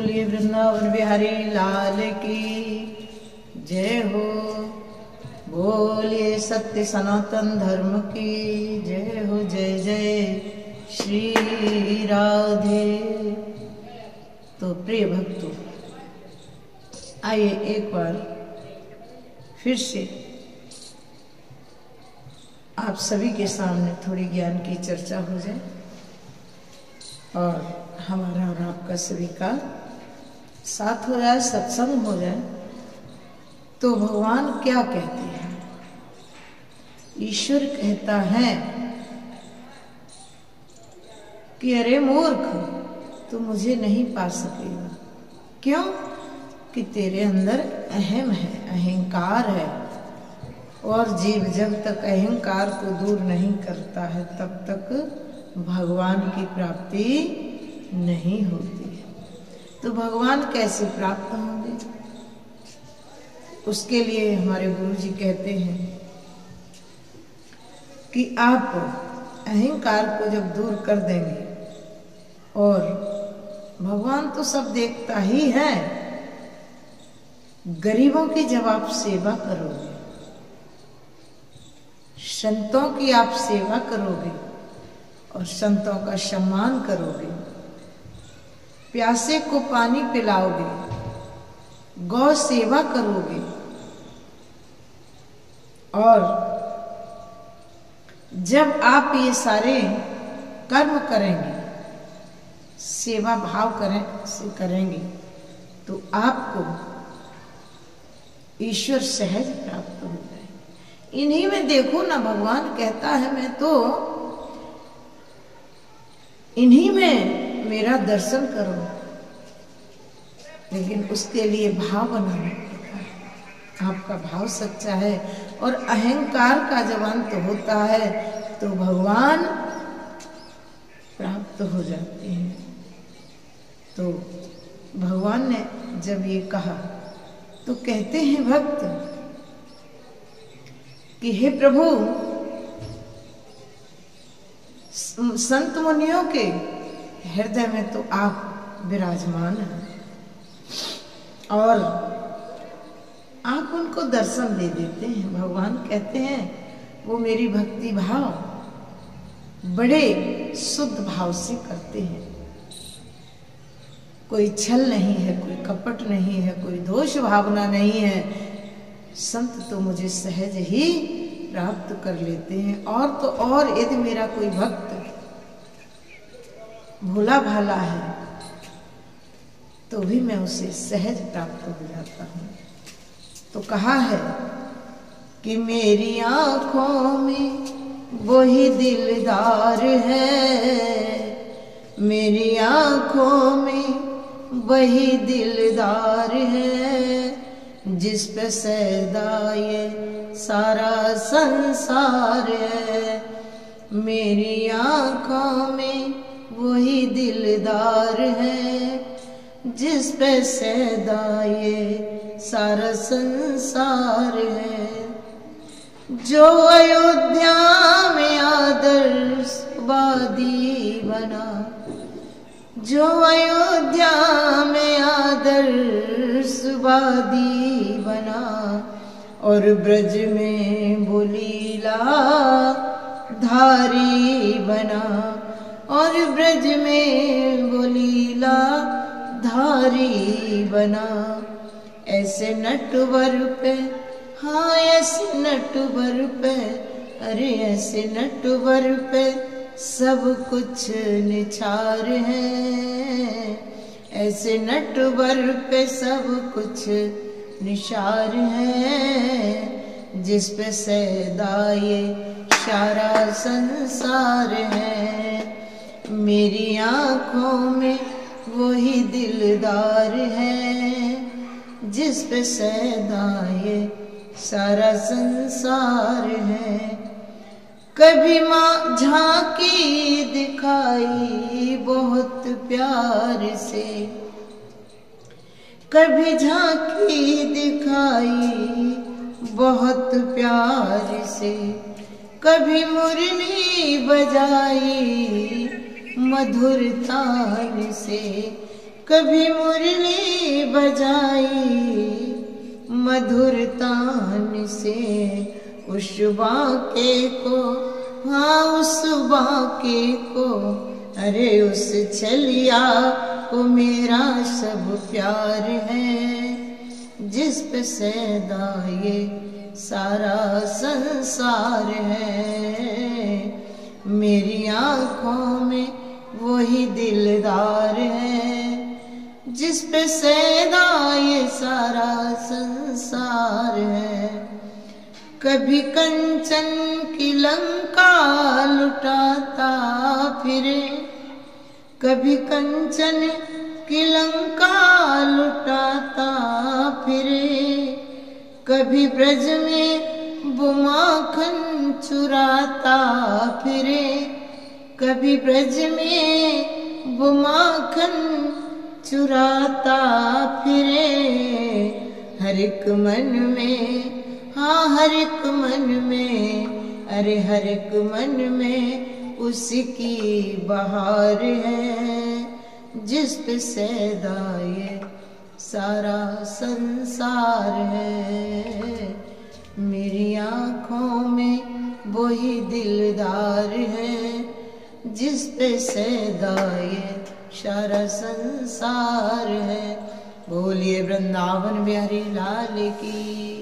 बोलिए वृंदावन बिहारी लाल की जय हो। बोलिए सत्य सनातन धर्म की जय हो। जय जय श्री राधे। तो प्रिय भक्तों, आइए एक बार फिर से आप सभी के सामने थोड़ी ज्ञान की चर्चा हो जाए और हमारा और आपका सभी का साथ हो जाए, सत्संग हो जाए। तो भगवान क्या कहते हैं? ईश्वर कहता है कि अरे मूर्ख, तू मुझे नहीं पा सकेगा। क्यों? कि तेरे अंदर अहम है, अहंकार है, और जीव जब तक अहंकार को दूर नहीं करता है तब तक भगवान की प्राप्ति नहीं होती है। तो भगवान कैसे प्राप्त होंगे? उसके लिए हमारे गुरु जी कहते हैं कि आप अहंकार को जब दूर कर देंगे, और भगवान तो सब देखता ही है, गरीबों की जब आप सेवा करोगे, संतों की आप सेवा करोगे और संतों का सम्मान करोगे, प्यासे को पानी पिलाओगे, गौ सेवा करोगे, और जब आप ये सारे कर्म करेंगे, सेवा भाव करेंगे, तो आपको ईश्वर सहज प्राप्त हो जाए। इन्हीं में देखो ना, भगवान कहता है मैं तो इन्हीं में मेरा दर्शन करो, लेकिन उसके लिए भाव बनाना पड़ता है। आपका भाव सच्चा है और अहंकार का जब अंत होता है तो भगवान प्राप्त हो जाते हैं। तो भगवान ने जब ये कहा तो कहते हैं भक्त कि हे प्रभु, संत मुनियों के हृदय में तो आप विराजमान हैं और आप उनको दर्शन दे देते हैं। भगवान कहते हैं वो मेरी भक्ति भाव बड़े शुद्ध भाव से करते हैं। कोई छल नहीं है, कोई कपट नहीं है, कोई दोष भावना नहीं है। संत तो मुझे सहज ही प्राप्त कर लेते हैं। और तो और यदि मेरा कोई भक्त भोला भाला है तो भी मैं उसे सहज प्राप्त हो जाता हूँ। तो कहा है कि मेरी आंखों में वही दिलदार है, मेरी आंखों में वही दिलदार है, जिस पे सैदा ये सारा संसार है। मेरी आंखों में वही दिलदार है, जिस पे सैदा ये सारा संसार है। जो अयोध्या में आदर्शवादी बना, जो अयोध्या में आदर्शवादी बना, और ब्रज में बोलीला धारी बना, और ब्रज में बोलीला धारी बना। ऐसे नटवर पे, हाँ ऐसे नटवर पे, अरे ऐसे नटवर पे सब कुछ निछार है। ऐसे नटवर पे सब कुछ निछार है, जिस पे सैदा ये सारा संसार है। मेरी आंखों में वही दिलदार है, जिस पे सैदा ये सारा संसार है। कभी माँ झांकी दिखाई बहुत प्यार से, कभी झांकी दिखाई बहुत प्यार से, कभी मुरली बजाई मधुर तान से, कभी मुरली बजाई मधुर तान से, उस बाके को, हाँ उस बाके को, अरे उस छलिया को मेरा सब प्यार है, जिस पे सैदा ये सारा संसार है। मेरी आँखों में वही दिलदार है, जिस पे सैदा ये सारा संसार है। कभी कंचन की लंका लुटाता फिरे, कभी कंचन की लंका लुटाता फिरे, कभी ब्रज में वो माखन चुराता फिरे, कभी ब्रज में वो माखन चुराता फिरे। हर एक मन में, हाँ हर एक मन में, अरे हर एक मन में उसकी बहार है, जिस पे सैदा ये सारा संसार है। मेरी आँखों में वही दिलदार है, जिस पे सैदा ये सारा संसार है। बोलिए वृंदावन बिहारी लाल की।